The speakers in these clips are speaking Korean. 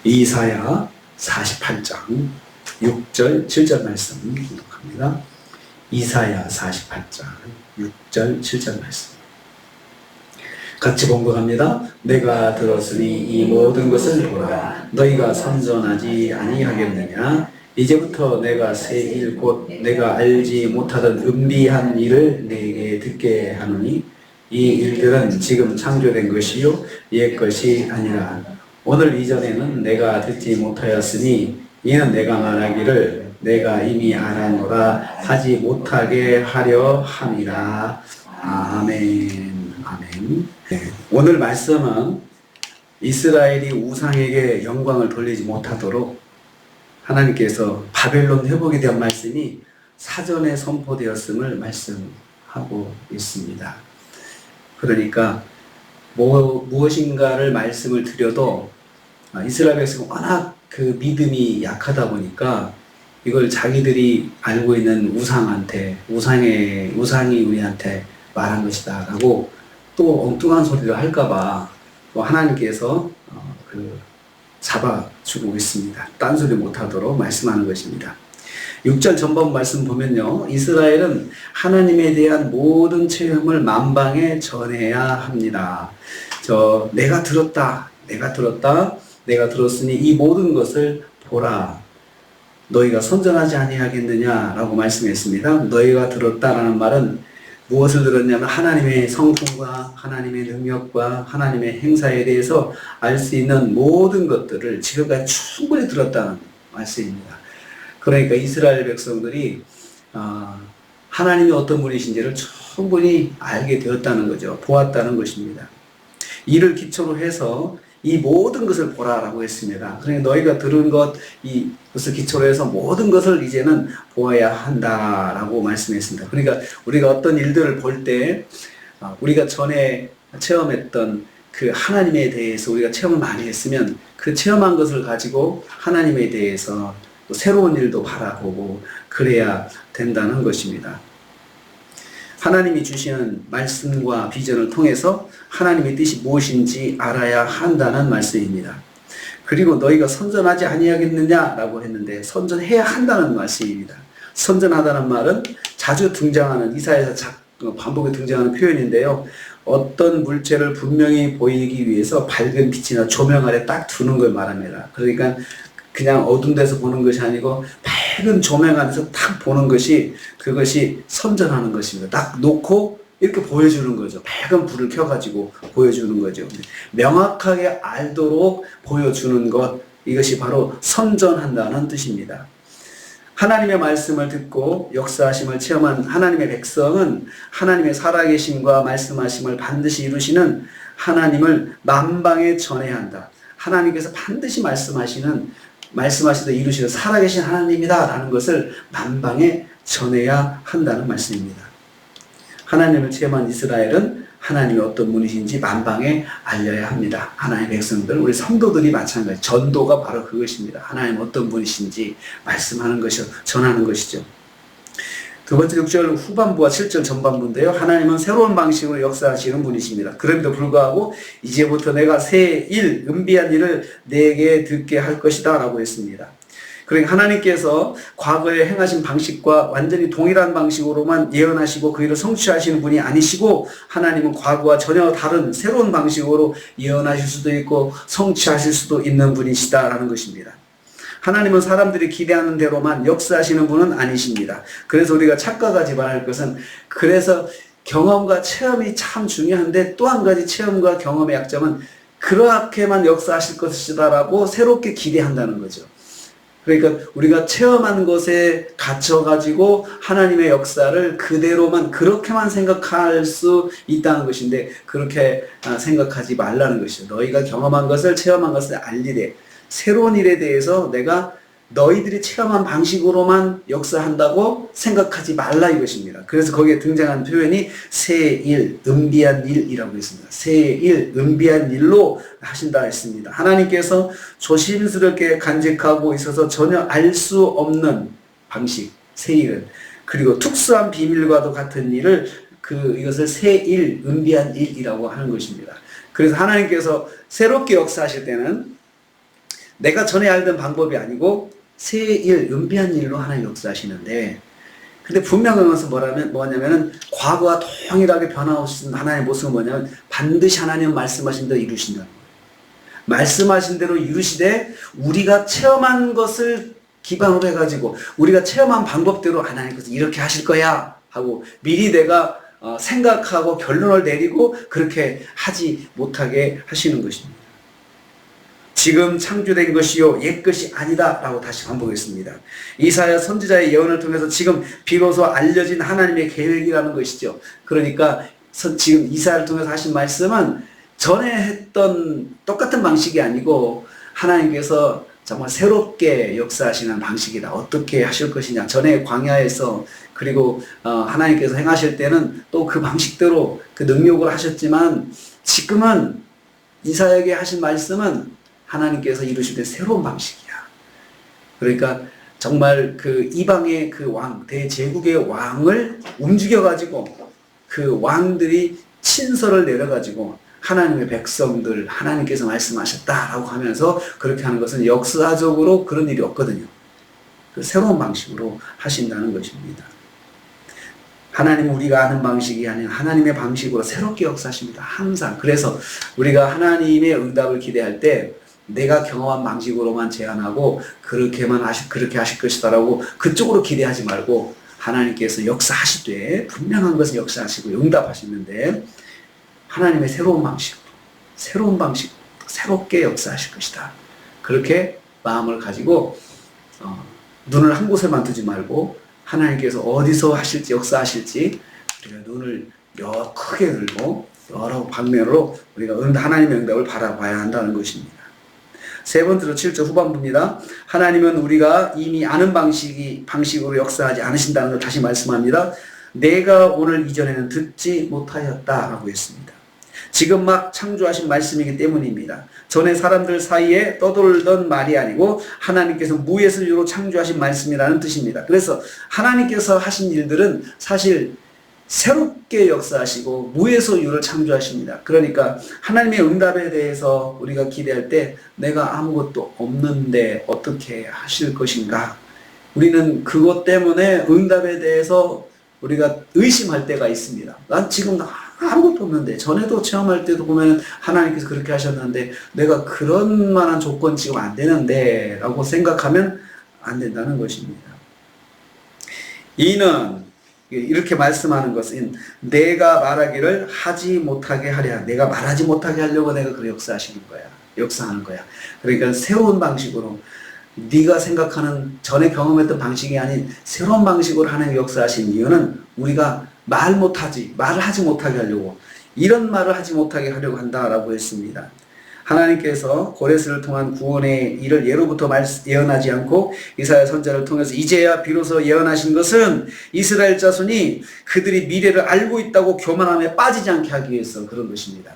이사야 48장 6절 7절 말씀 공독합니다. 이사야 48장 6절 7절 말씀 같이 공독합니다. 내가 들었으니 이 모든 것을 보라. 너희가 선전하지 아니하겠느냐? 이제부터 내가 새 일 곧 내가 알지 못하던 은비한 일을 내게 듣게 하노니 이 일들은 지금 창조된 것이요 옛 것이 아니라 오늘 이전에는 내가 듣지 못하였으니 이는 내가 말하기를 내가 이미 알아노라 하지 못하게 하려 함이라. 아멘. 아멘. 네. 오늘 말씀은 이스라엘이 우상에게 영광을 돌리지 못하도록 하나님께서 바벨론 회복에 대한 말씀이 사전에 선포되었음을 말씀하고 있습니다. 그러니까 무엇인가를 말씀을 드려도 이스라엘 백성은 워낙 그 믿음이 약하다 보니까 이걸 자기들이 알고 있는 우상이 우리한테 말한 것이다 라고 또 엉뚱한 소리를 할까봐 또 하나님께서 잡아주고 있습니다. 딴소리 못하도록 말씀하는 것입니다. 6절 전번 말씀 보면요, 이스라엘은 하나님에 대한 모든 체험을 만방에 전해야 합니다. 내가 들었으니 이 모든 것을 보라. 너희가 선전하지 아니하겠느냐 라고 말씀했습니다. 너희가 들었다라는 말은 무엇을 들었냐면 하나님의 성품과 하나님의 능력과 하나님의 행사에 대해서 알 수 있는 모든 것들을 지금까지 충분히 들었다는 말씀입니다. 그러니까 이스라엘 백성들이 하나님이 어떤 분이신지를 충분히 알게 되었다는 거죠. 보았다는 것입니다. 이를 기초로 해서 이 모든 것을 보라라고 했습니다. 그러니까 너희가 들은 이것을 기초로 해서 모든 것을 이제는 보아야 한다라고 말씀했습니다. 그러니까 우리가 어떤 일들을 볼 때 우리가 전에 체험했던 그 하나님에 대해서 우리가 체험을 많이 했으면 그 체험한 것을 가지고 하나님에 대해서 또 새로운 일도 바라보고 그래야 된다는 것입니다. 하나님이 주시는 말씀과 비전을 통해서 하나님의 뜻이 무엇인지 알아야 한다는 말씀입니다. 그리고 너희가 선전하지 아니하겠느냐라고 했는데 선전해야 한다는 말씀입니다. 선전하다는 말은 자주 등장하는 이사야에서 반복에 등장하는 표현인데요. 어떤 물체를 분명히 보이기 위해서 밝은 빛이나 조명 아래 딱 두는 걸 말합니다. 그러니까 그냥 어두운 데서 보는 것이 아니고 밝은 조명 안에서 딱 보는 것이 그것이 선전하는 것입니다. 딱 놓고 이렇게 보여주는 거죠. 밝은 불을 켜가지고 보여주는 거죠. 명확하게 알도록 보여주는 것, 이것이 바로 선전한다는 뜻입니다. 하나님의 말씀을 듣고 역사하심을 체험한 하나님의 백성은 하나님의 살아계심과 말씀하심을 반드시 이루시는 하나님을 만방에 전해야 한다. 하나님께서 반드시 말씀하시다 이루시는 살아계신 하나님이다 라는 것을 만방에 전해야 한다는 말씀입니다. 하나님을 체험한 이스라엘은 하나님이 어떤 분이신지 만방에 알려야 합니다. 하나님의 백성들, 우리 성도들이 마찬가지. 전도가 바로 그것입니다. 하나님 어떤 분이신지 말씀하는 것이요, 전하는 것이죠. 두 번째 6절 후반부와 7절 전반부인데요. 하나님은 새로운 방식으로 역사하시는 분이십니다. 그럼에도 불구하고 이제부터 내가 새 일, 은비한 일을 내게 듣게 할 것이다 라고 했습니다. 그러니까 하나님께서 과거에 행하신 방식과 완전히 동일한 방식으로만 예언하시고 그 일을 성취하시는 분이 아니시고 하나님은 과거와 전혀 다른 새로운 방식으로 예언하실 수도 있고 성취하실 수도 있는 분이시다라는 것입니다. 하나님은 사람들이 기대하는 대로만 역사하시는 분은 아니십니다. 그래서 우리가 착각하지 말아야 할 것은, 그래서 경험과 체험이 참 중요한데 또 한 가지 체험과 경험의 약점은 그렇게만 역사하실 것이다라고 새롭게 기대한다는 거죠. 그러니까 우리가 체험한 것에 갇혀가지고 하나님의 역사를 그대로만 그렇게만 생각할 수 있다는 것인데 그렇게 생각하지 말라는 것이죠. 너희가 경험한 것을 체험한 것을 알리되 새로운 일에 대해서 내가 너희들이 체험한 방식으로만 역사한다고 생각하지 말라 이것입니다. 그래서 거기에 등장한 표현이 새 일, 은비한 일이라고 했습니다. 새 일, 은비한 일로 하신다 했습니다. 하나님께서 조심스럽게 간직하고 있어서 전혀 알 수 없는 방식, 새 일은, 그리고 특수한 비밀과도 같은 일을 이것을 새 일, 은비한 일이라고 하는 것입니다. 그래서 하나님께서 새롭게 역사하실 때는 내가 전에 알던 방법이 아니고 새 일, 은비한 일로 하나님 역사하시는데, 근데 분명한 것은 뭐냐면은 과거와 동일하게 변화없는 하나님의 모습은 뭐냐면 반드시 하나님 말씀하신 대로 이루신다는 거예요. 말씀하신 대로 이루시되 우리가 체험한 것을 기반으로 해가지고 우리가 체험한 방법대로 하나님께서 이렇게 하실 거야 하고 미리 내가 생각하고 결론을 내리고 그렇게 하지 못하게 하시는 것입니다. 지금 창조된 것이요 옛 것이 아니다 라고 다시 반복했습니다. 이사야 선지자의 예언을 통해서 지금 비로소 알려진 하나님의 계획이라는 것이죠. 그러니까 지금 이사야를 통해서 하신 말씀은 전에 했던 똑같은 방식이 아니고 하나님께서 정말 새롭게 역사하시는 방식이다. 어떻게 하실 것이냐. 전에 광야에서 그리고 하나님께서 행하실 때는 또 그 방식대로 그 능력으로 하셨지만 지금은 이사야에게 하신 말씀은 하나님께서 이루실 새로운 방식이야. 그러니까 정말 그 이방의 그 왕, 대제국의 왕을 움직여가지고 그 왕들이 친서를 내려가지고 하나님의 백성들, 하나님께서 말씀하셨다라고 하면서 그렇게 하는 것은 역사적으로 그런 일이 없거든요. 그 새로운 방식으로 하신다는 것입니다. 하나님은 우리가 아는 방식이 아닌 하나님의 방식으로 새롭게 역사하십니다. 항상. 그래서 우리가 하나님의 응답을 기대할 때 내가 경험한 방식으로만 제안하고 그렇게 하실 것이다라고 그쪽으로 기대하지 말고 하나님께서 역사하실 때 분명한 것은 역사하시고 응답하시는데 하나님의 새로운 방식으로 새롭게 역사하실 것이다. 그렇게 마음을 가지고 눈을 한 곳에만 두지 말고 하나님께서 어디서 하실지 역사하실지 우리가 눈을 크게 들고 여러 방면으로 우리가 하나님의 응답을 바라봐야 한다는 것입니다. 세 번째로 7절 후반부입니다. 하나님은 우리가 이미 아는 방식으로 역사하지 않으신다는 걸 다시 말씀합니다. 내가 오늘 이전에는 듣지 못하였다라고 했습니다. 지금 막 창조하신 말씀이기 때문입니다. 전에 사람들 사이에 떠돌던 말이 아니고 하나님께서 무에서 유로 창조하신 말씀이라는 뜻입니다. 그래서 하나님께서 하신 일들은 사실 새롭게 역사하시고 무에서 유를 창조하십니다. 그러니까 하나님의 응답에 대해서 우리가 기대할 때 내가 아무것도 없는데 어떻게 하실 것인가? 우리는 그것 때문에 응답에 대해서 우리가 의심할 때가 있습니다. 난 지금 아무것도 없는데 전에도 체험할 때도 보면 하나님께서 그렇게 하셨는데 내가 그런 만한 조건 지금 안 되는데 라고 생각하면 안 된다는 것입니다. 이는 이렇게 말씀하는 것은 내가 말하기를 하지 못하게 하랴. 내가 말하지 못하게 하려고 내가 그렇게 역사하는 거야. 그러니까 새로운 방식으로 네가 생각하는 전에 경험했던 방식이 아닌 새로운 방식으로 하나님 역사하신 이유는 우리가 말을 하지 못하게 하려고 이런 말을 하지 못하게 하려고 한다라고 했습니다. 하나님께서 고레스를 통한 구원의 일을 예로부터 예언하지 않고 이사야 선지자를 통해서 이제야 비로소 예언하신 것은 이스라엘 자손이 그들이 미래를 알고 있다고 교만함에 빠지지 않게 하기 위해서 그런 것입니다.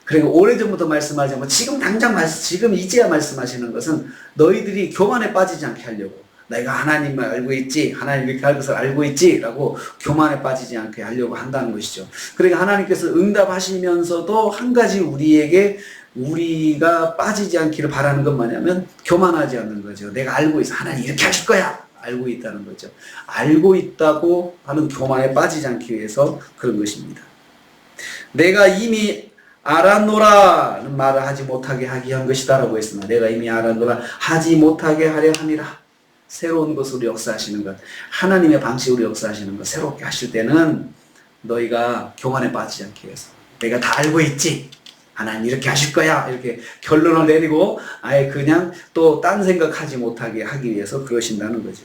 그리고 오래전부터 말씀하지 않고 지금 이제야 말씀하시는 것은 너희들이 교만에 빠지지 않게 하려고 내가 하나님을 알고 있지, 하나님 이렇게 할 것을 알고 있지 라고 교만에 빠지지 않게 하려고 한다는 것이죠. 그러니까 하나님께서 응답하시면서도 한 가지 우리가 빠지지 않기를 바라는 건 뭐냐면 교만하지 않는 거죠. 내가 알고 있어. 하나님 이렇게 하실 거야. 알고 있다는 거죠. 알고 있다고 하는 교만에 빠지지 않기 위해서 그런 것입니다. 내가 이미 알았노라는 말을 하지 못하게 하기 위한 것이다 라고 했습니다. 내가 이미 알았노라 하지 못하게 하려 함이라. 새로운 것으로 역사하시는 것, 하나님의 방식으로 역사하시는 것, 새롭게 하실 때는 너희가 교만에 빠지지 않기 위해서 내가 다 알고 있지. 하나님 이렇게 하실 거야. 이렇게 결론을 내리고 아예 그냥 또 딴 생각하지 못하게 하기 위해서 그러신다는 거죠.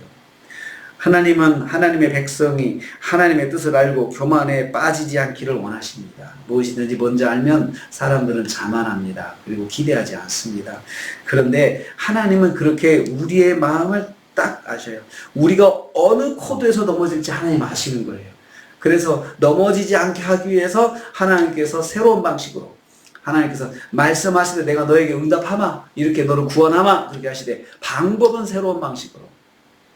하나님은 하나님의 백성이 하나님의 뜻을 알고 교만에 빠지지 않기를 원하십니다. 무엇이든지 먼저 알면 사람들은 자만합니다. 그리고 기대하지 않습니다. 그런데 하나님은 그렇게 우리의 마음을 딱 아셔요. 우리가 어느 코드에서 넘어질지 하나님 아시는 거예요. 그래서 넘어지지 않게 하기 위해서 하나님께서 새로운 방식으로 하나님께서 말씀하시되 내가 너에게 응답하마 이렇게 너를 구원하마 그렇게 하시되 방법은 새로운 방식으로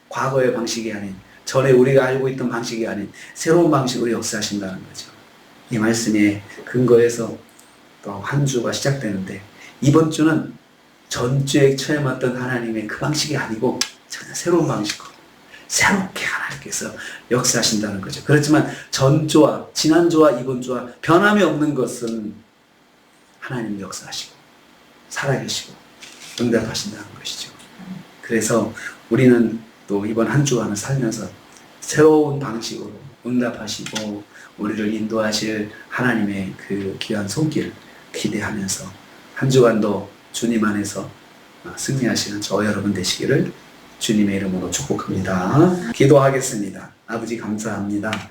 과거의 방식이 아닌 전에 우리가 알고 있던 방식이 아닌 새로운 방식으로 역사하신다는 거죠. 이 말씀에 근거해서 또 한 주가 시작되는데 이번 주는 전주에 체험했던 하나님의 그 방식이 아니고 전혀 새로운 방식으로 새롭게 하나님께서 역사하신다는 거죠. 그렇지만 전주와 지난주와 이번주와 변함이 없는 것은 하나님 역사하시고 살아계시고 응답하신다는 것이죠. 그래서 우리는 또 이번 한 주간을 살면서 새로운 방식으로 응답하시고 우리를 인도하실 하나님의 그 귀한 손길 기대하면서 한 주간도 주님 안에서 승리하시는 저 여러분 되시기를 주님의 이름으로 축복합니다. 기도하겠습니다. 아버지 감사합니다.